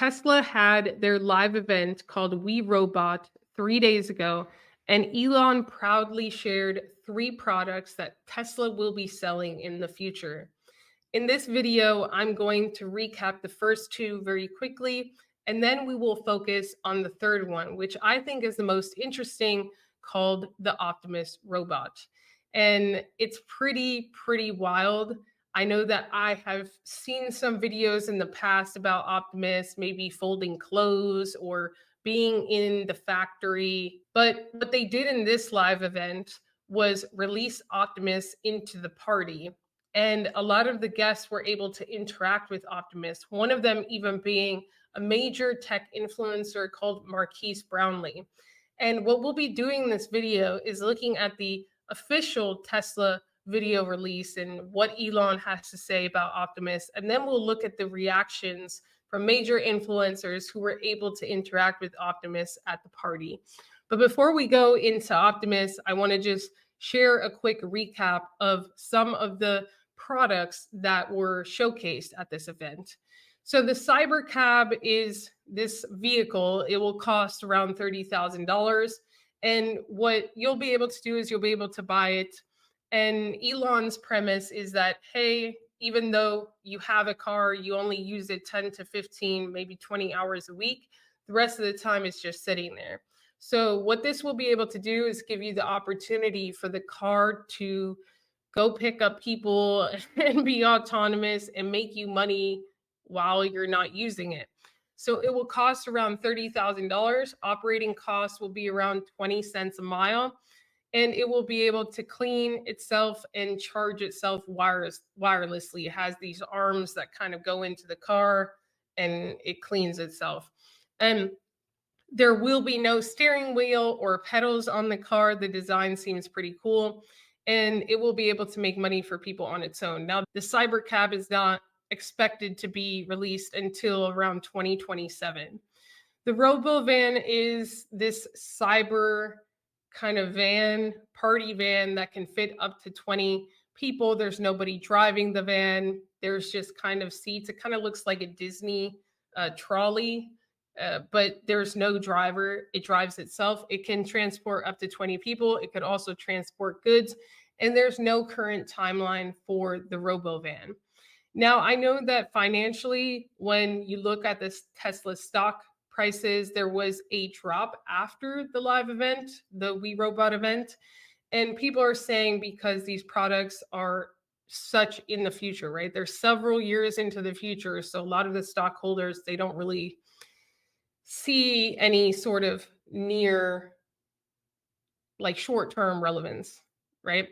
Tesla had their live event called WeRobot 3 days ago, and Elon proudly shared 3 products that Tesla will be selling in the future. In this video, I'm going to recap the first 2 very quickly, and then we will focus on the third one, which I think is the most interesting, called the Optimus robot. And it's pretty wild. I know that I have seen some videos in the past about Optimus, maybe folding clothes or being in the factory. But what they did in this live event was release Optimus into the party. And a lot of the guests were able to interact with Optimus, one of them even being a major tech influencer called Marques Brownlee. And what we'll be doing in this video is looking at the official Tesla video release and what Elon has to say about Optimus. And then we'll look at the reactions from major influencers who were able to interact with Optimus at the party. But before we go into Optimus, I want to just share a quick recap of some of the products that were showcased at this event. So the Cybercab is this vehicle. It will cost around $30,000. And what you'll be able to do is you'll be able to buy it. And Elon's premise is that, hey, even though you have a car, you only use it 10 to 15, maybe 20 hours a week. The rest of the time it's just sitting there. So what this will be able to do is give you the opportunity for the car to go pick up people and be autonomous and make you money while you're not using it. So it will cost around $30,000. Operating costs will be around 20 cents a mile. And it will be able to clean itself and charge itself wirelessly. It has these arms that kind of go into the car and it cleans itself. And there will be no steering wheel or pedals on the car. The design seems pretty cool. And it will be able to make money for people on its own. Now, the Cybercab is not expected to be released until around 2027. The RoboVan is this cyber kind of van, party van that can fit up to 20 people. There's nobody driving the van. There's just kind of seats. It kind of looks like a Disney trolley, but there's no driver. It drives itself. It can transport up to 20 people. It could also transport goods. And there's no current timeline for the RoboVan. Now, I know that financially, when you look at this Tesla stock prices, there was a drop after the live event, the WeRobot event. And people are saying because these products are such in the future, right? They're several years into the future. So a lot of the stockholders, they don't really see any sort of near like short-term relevance, right?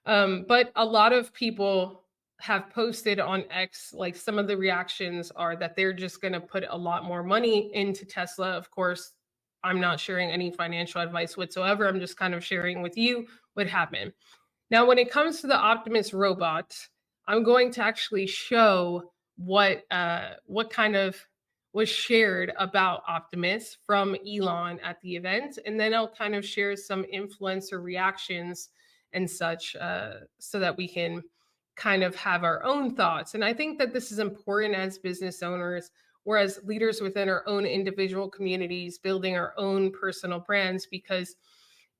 But a lot of people have posted on X, like some of the reactions are that they're just going to put a lot more money into Tesla. Of course, I'm not sharing any financial advice whatsoever. I'm just kind of sharing with you what happened. Now, when it comes to the Optimus robot, I'm going to actually show what kind of was shared about Optimus from Elon at the event. And then I'll kind of share some influencer reactions and such so that we can kind of have our own thoughts. And I think that this is important as business owners or as leaders within our own individual communities, building our own personal brands, because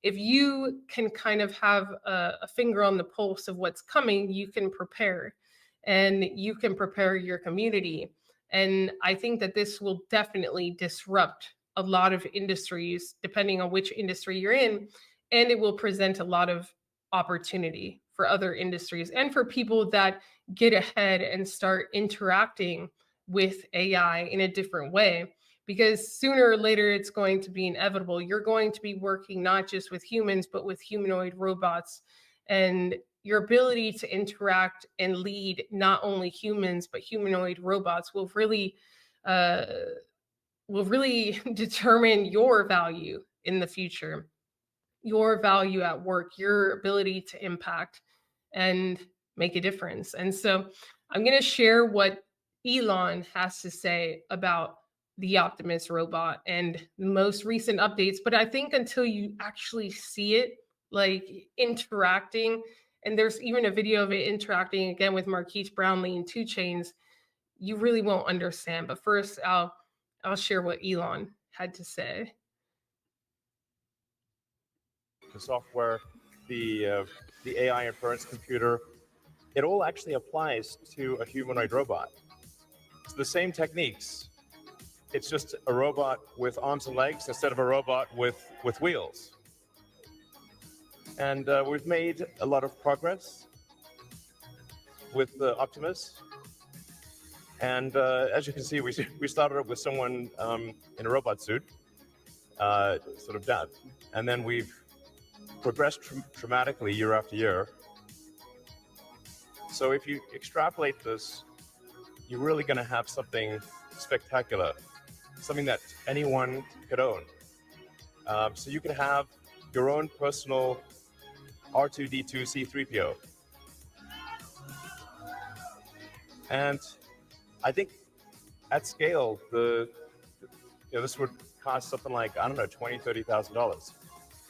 if you can kind of have a finger on the pulse of what's coming, you can prepare and you can prepare your community. And I think that this will definitely disrupt a lot of industries, depending on which industry you're in, and it will present a lot of opportunity for other industries and for people that get ahead and start interacting with AI in a different way. Because sooner or later, it's going to be inevitable. You're going to be working not just with humans, but with humanoid robots. And your ability to interact and lead not only humans, but humanoid robots will really determine your value in the future, your value at work, your ability to impact and make a difference. And so I'm going to share what Elon has to say about the Optimus robot and the most recent updates. But I think until you actually see it, like interacting, and there's even a video of it interacting again with Marques Brownlee and 2 Chainz, you really won't understand. But first, I'll I'll share what Elon had to say. The software, the AI inference computer, it all actually applies to a humanoid robot. It's the same techniques. It's just a robot with arms and legs instead of a robot with wheels. And we've made a lot of progress with the Optimus. And as you can see, we started up with someone in a robot suit, sort of dead. And then we've progressed dramatically year after year. So if you extrapolate this, you're really going to have something spectacular, something that anyone could own. So you could have your own personal R2-D2 C3PO. And I think at scale, this would cost something like, I don't know, $20,000, $30,000.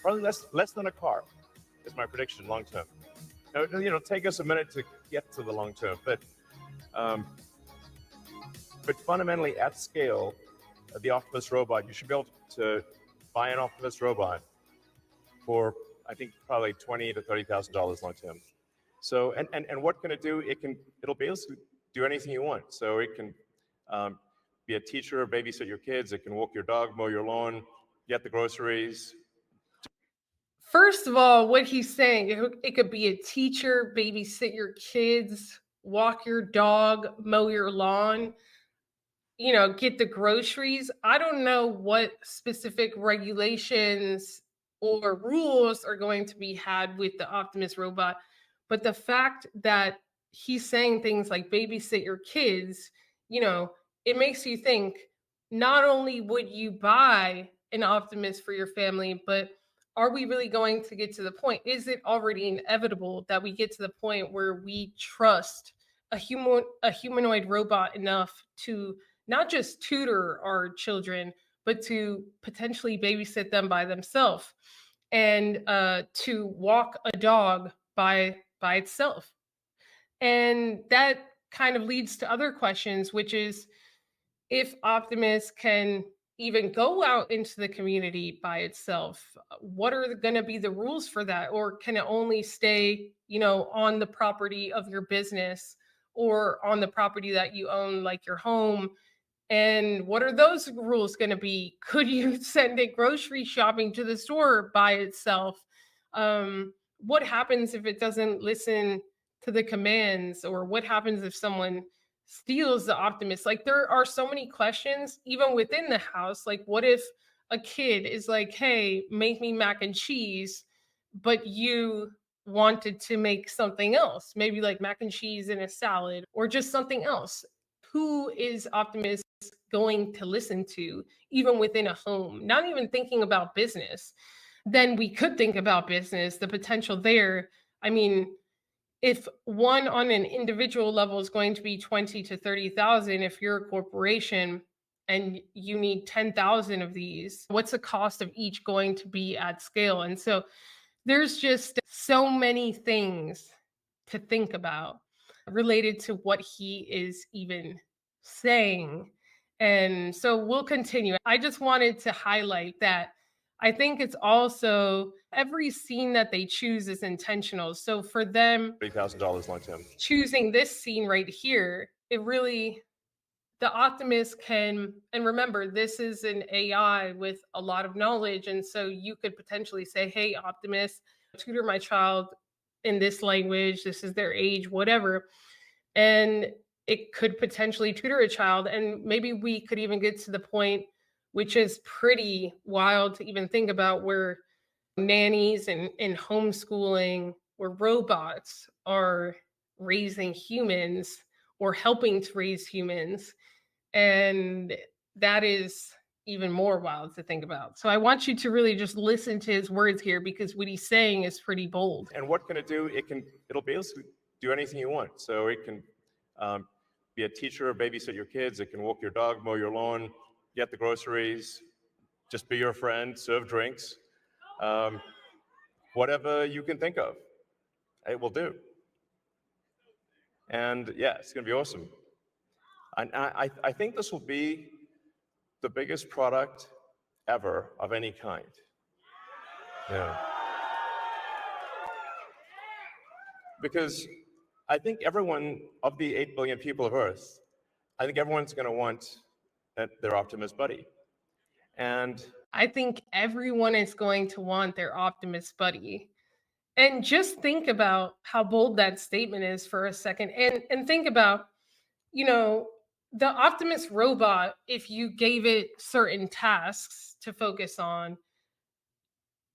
Probably less than a car, is my prediction long term. Now, it'll take us a minute to get to the long term, but fundamentally at scale, the Optimus robot, you should be able to buy an Optimus robot for, I think, probably $20,000 to $30,000 long term. So, and what can it do? It'll be able to do anything you want. So it can be a teacher, babysit your kids. It can walk your dog, mow your lawn, get the groceries. First of all, what he's saying, it could be a teacher, babysit your kids, walk your dog, mow your lawn, get the groceries. I don't know what specific regulations or rules are going to be had with the Optimus robot, but the fact that he's saying things like babysit your kids, it makes you think, not only would you buy an Optimus for your family, but are we really going to get to the point? Is it already inevitable that we get to the point where we trust a humanoid robot enough to not just tutor our children, but to potentially babysit them by themselves and to walk a dog by itself? And that kind of leads to other questions, which is, if Optimus can even go out into the community by itself, what are going to be the rules for that? Or can it only stay, on the property of your business or on the property that you own, like your home? And what are those rules going to be? Could you send it grocery shopping to the store by itself? What happens if it doesn't listen to the commands? Or what happens if someone steals the Optimus? Like, there are so many questions, even within the house. Like, what if a kid is like, hey, make me mac and cheese, but you wanted to make something else, maybe like mac and cheese in a salad or just something else? Who is Optimus going to listen to, even within a home? Not even thinking about business. Then we could think about business, the potential there. I mean, if one on an individual level is going to be 20 to 30,000, if you're a corporation and you need 10,000 of these, what's the cost of each going to be at scale? And so there's just so many things to think about related to what he is even saying. And so we'll continue. I just wanted to highlight that I think it's also, every scene that they choose is intentional. So for them, $30,000 long term. Choosing this scene right here, it really, the Optimus can, and remember, this is an AI with a lot of knowledge. And so you could potentially say, hey, Optimus, tutor my child in this language, this is their age, whatever. And it could potentially tutor a child. And maybe we could even get to the point, which is pretty wild to even think about, where nannies and homeschooling, where robots are raising humans or helping to raise humans. And that is even more wild to think about. So I want you to really just listen to his words here, because what he's saying is pretty bold. And what can it do? It'll be able to do anything you want. So it can be a teacher, babysit your kids. It can walk your dog, mow your lawn, get the groceries, just be your friend, serve drinks, whatever you can think of, it will do. And yeah, it's going to be awesome. And I think this will be the biggest product ever of any kind. Yeah. Because I think everyone, of the 8 billion people of Earth, I think everyone's going to want their Optimus buddy. And I think everyone is going to want their Optimus buddy. And just think about how bold that statement is for a second. And think about, you know, the Optimus robot, if you gave it certain tasks to focus on,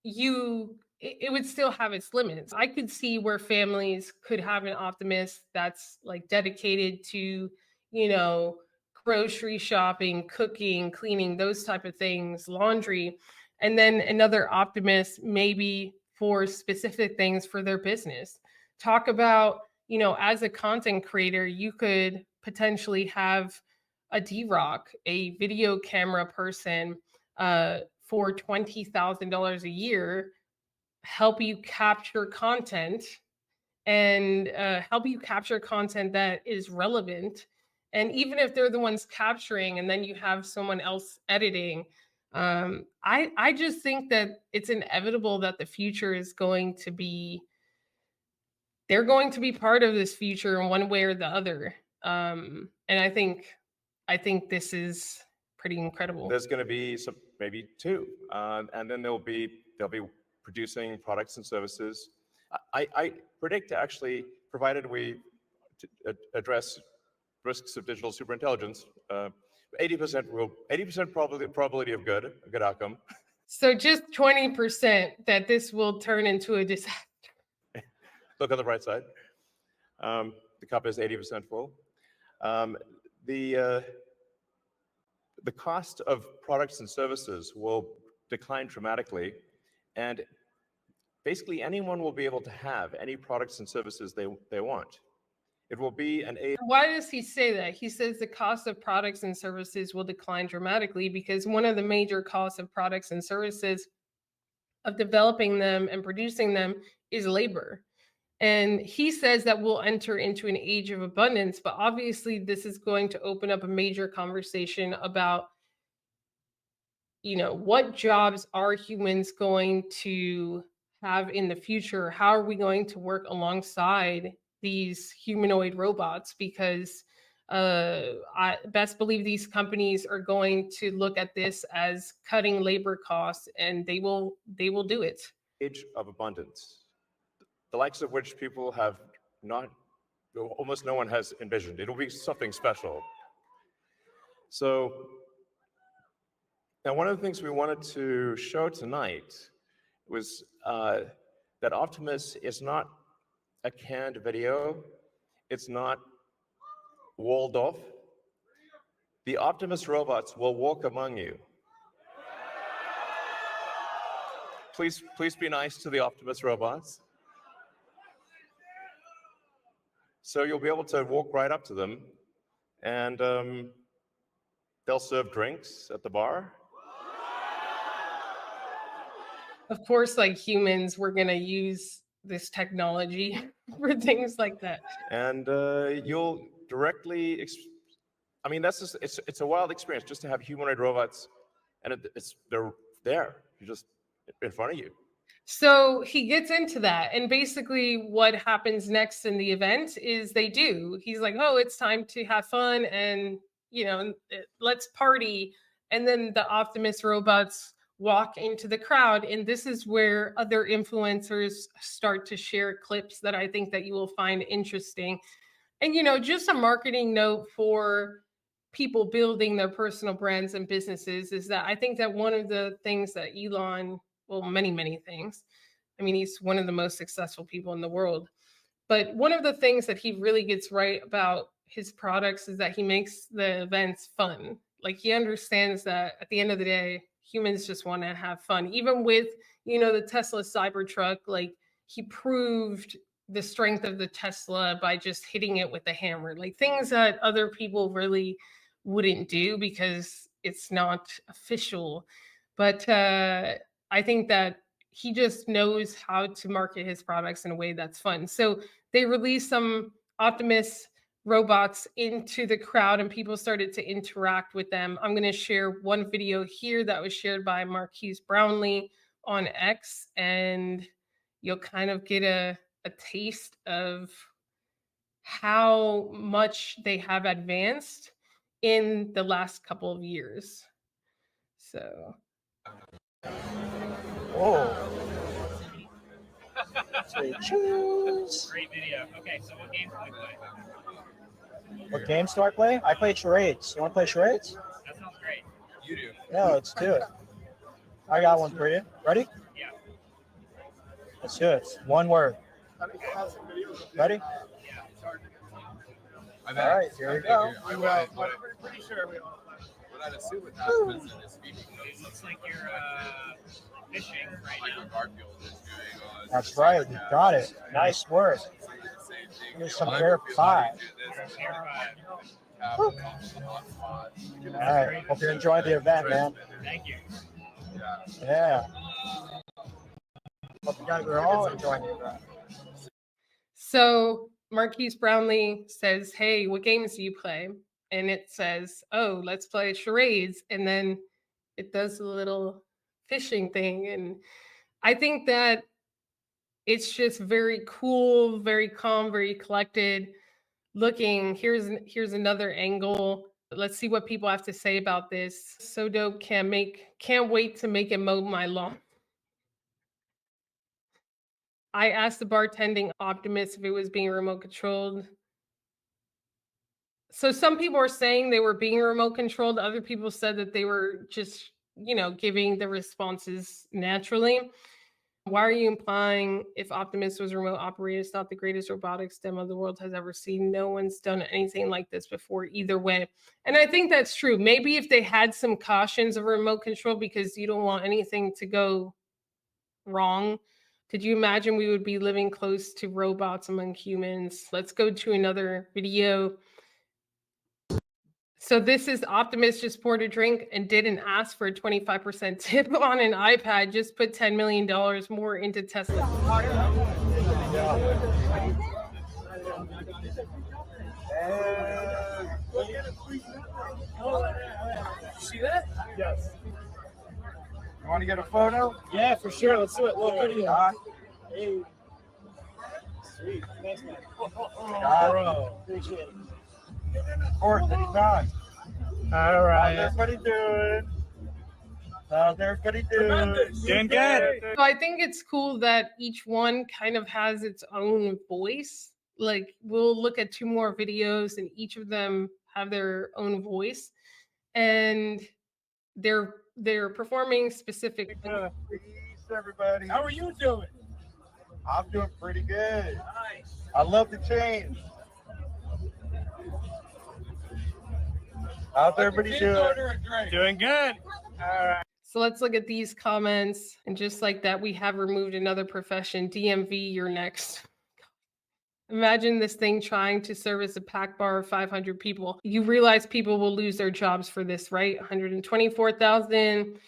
it would still have its limits. I could see where families could have an Optimus that's like dedicated to, you know, grocery shopping, cooking, cleaning, those type of things, laundry, and then another Optimus maybe for specific things for their business. Talk about, you know, as a content creator, you could potentially have a D-Rock, a video camera person, for $20,000 a year, help you capture content and help you capture content that is relevant. And even if they're the ones capturing and then you have someone else editing, I just think that it's inevitable that the future is going to be, they're going to be part of this future in one way or the other. And I think this is pretty incredible. there's going to be some, maybe two, and then they'll be producing products and services. I predict, actually, provided we address risks of digital superintelligence, 80% probability of good, a good outcome. So just 20% that this will turn into a disaster. Look on the bright side. The cup is 80% full. The cost of products and services will decline dramatically, and basically anyone will be able to have any products and services they want. It will be an age. Why does he say that? He says the cost of products and services will decline dramatically because one of the major costs of products and services, of developing them and producing them, is labor. And he says that we'll enter into an age of abundance, but obviously this is going to open up a major conversation about, you know, what jobs are humans going to have in the future? How are we going to work alongside these humanoid robots? Because I best believe these companies are going to look at this as cutting labor costs, and they will do it. Age of abundance, the likes of which people have not, almost no one has envisioned. It'll be something special. So now, one of the things we wanted to show tonight was that Optimus is not a canned video. It's not walled off. The Optimus robots will walk among you. Please be nice to the Optimus robots. So you'll be able to walk right up to them, and they'll serve drinks at the bar. Of course, like humans, we're going to use this technology for things like that. And you'll directly, I mean, that's just, it's a wild experience just to have humanoid robots, and they're there, you're just in front of you. So he gets into that, and basically what happens next in the event is he's like, oh, it's time to have fun and, you know, let's party. And then the Optimus robots walk into the crowd, and this is where other influencers start to share clips that I think that you will find interesting. And, you know, just a marketing note for people building their personal brands and businesses is that I think that one of the things that Elon, well, many things, I mean, he's one of the most successful people in the world, but one of the things that he really gets right about his products is that he makes the events fun. Like, he understands that at the end of the day, humans just want to have fun. Even with, you know, the Tesla Cybertruck, like, he proved the strength of the Tesla by just hitting it with a hammer, like things that other people really wouldn't do because it's not official. But I think that he just knows how to market his products in a way that's fun. So they released some Optimus robots into the crowd and people started to interact with them. I'm going to share one video here that was shared by Marques Brownlee on X, and you'll kind of get a taste of how much they have advanced in the last couple of years. So. Whoa. Choose. Great video. Okay, so what games do we play? What games do I play? I play charades. You want to play charades? That sounds great. You do. Yeah, let's do it. I got one for you. Ready? Yeah. Let's do it. One word. Ready? Yeah. All right, here we go. I'm pretty sure we all. What I'd assume with Optimus in this meeting It looks like you're fishing right like now. what Garfield is doing on. That's right. You got it. Nice work. Same thing. Here's some air 5. Air 5. All right. Hope you're enjoying the event, man. Thank you. Yeah. Hope you guys are all enjoying the event. So Marques Brownlee says, "Hey, what games do you play?" And it says, "Oh, let's play charades." And then it does a little fishing thing. And I think that it's just very cool, very calm, very collected looking. Here's another angle. Let's see what people have to say about this. So dope. Can't wait to make it mow my lawn. I asked the bartending Optimus if it was being remote controlled. So some people are saying they were being remote controlled. Other people said that they were just, giving the responses naturally. Why are you implying if Optimus was remote operated, it's not the greatest robotics demo the world has ever seen? No one's done anything like this before either way. And I think that's true. Maybe if they had some cautions of remote control because you don't want anything to go wrong. Could you imagine we would be living close to robots among humans? Let's go to another video. So this is Optimus just poured a drink and didn't ask for a 25% tip on an iPad, just put $10 million more into Tesla. See that? Yes. You want to get a photo? Yeah, for sure. Let's do it. Little video. Hey. Sweet. Thanks, man. Bro. Appreciate it. Fourth, anytime. All right. How's everybody doing? How's everybody doing? Doing good. So I think it's cool that each one kind of has its own voice. Like we'll look at 2 more videos and each of them have their own voice. And they're performing specific. Peace, everybody. How are you doing? I'm doing pretty good. Nice. I love the change. How's everybody doing? Doing good. All right. So let's look at these comments. And just like that, we have removed another profession. DMV, you're next. Imagine this thing trying to service a pack bar of 500 people. You realize people will lose their jobs for this, right? 124,000.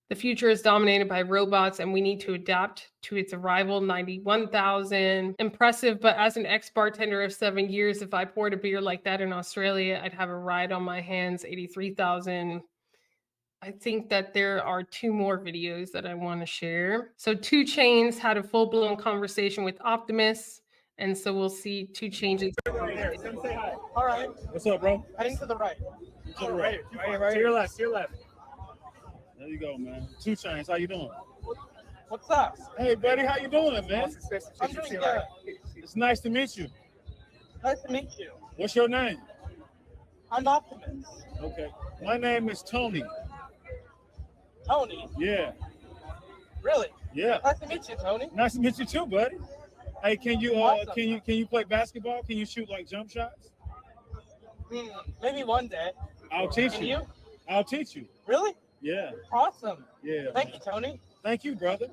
The future is dominated by robots and we need to adapt to its arrival. 91,000. Impressive, but as an ex-bartender of 7 years, if I poured a beer like that in Australia, I'd have a ride on my hands. 83,000. I think that there are 2 more videos that I want to share. So 2 Chainz had a full-blown conversation with Optimus. And so we'll see 2 changes. Here, come say hi. All right. What's up, bro? Heading to the right. To the right. Right. To your left. To your left. There you go, man. 2 Chainz, how you doing? What's up? Hey, buddy, how you doing, man? I'm doing good. It's nice to meet you. Nice to meet you. What's your name? I'm Optimus. Okay. My name is Tony. Tony? Yeah. Really? Yeah. Nice to meet you, Tony. Nice to meet you too, buddy. Hey, can you play basketball? Can you shoot like jump shots? Maybe one day. I'll teach you. I'll teach you. Really? Yeah. Awesome. Yeah. Thank you, Tony. Thank you, brother.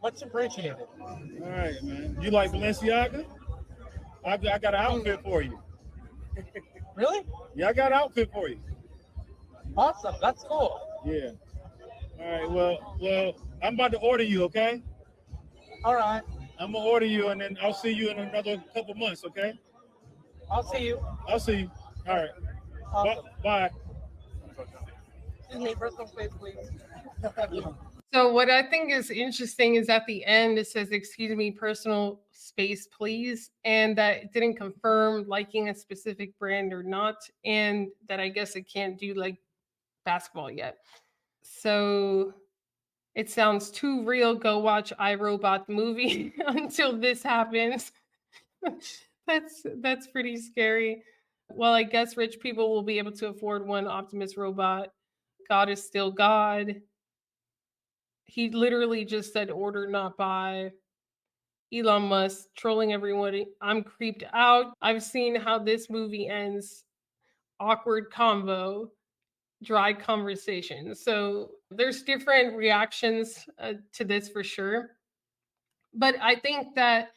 Much appreciated. All right, man. You like Balenciaga? I got an outfit for you. Really? Yeah, I got an outfit for you. Awesome. That's cool. Yeah. All right. Well, I'm about to order you, okay? All right. I'm gonna order you, and then I'll see you in another couple months, okay? I'll see you. I'll see you. All right. Awesome. Bye. So what I think is interesting is at the end it says, "Excuse me, personal space, please," and that it didn't confirm liking a specific brand or not, and that I guess it can't do like basketball yet. So it sounds too real. Go watch iRobot the movie until this happens. That's pretty scary. Well, I guess rich people will be able to afford one Optimus robot. God is still God. He literally just said order, not buy. Elon Musk trolling everyone. I'm creeped out. I've seen how this movie ends. Awkward convo, dry conversation. So there's different reactions to this for sure. But I think that,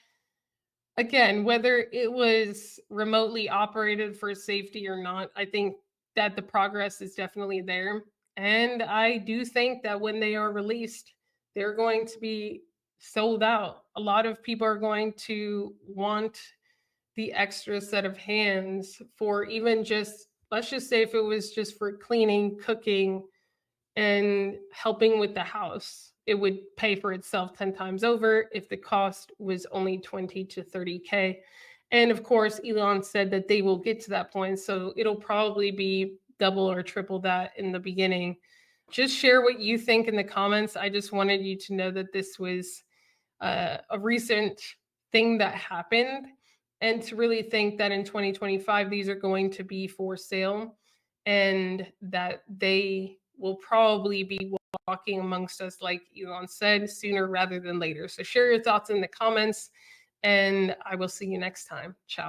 again, whether it was remotely operated for safety or not, I think that the progress is definitely there. And I do think that when they are released, they're going to be sold out. A lot of people are going to want the extra set of hands for even just, let's just say if it was just for cleaning, cooking, and helping with the house, it would pay for itself 10 times over if the cost was only 20 to 30K. And of course, Elon said that they will get to that point. So it'll probably be double or triple that in the beginning. Just share what you think in the comments. I just wanted you to know that this was a recent thing that happened, and to really think that in 2025, these are going to be for sale and that they will probably be walking amongst us, like Elon said, sooner rather than later. So share your thoughts in the comments, and I will see you next time. Ciao.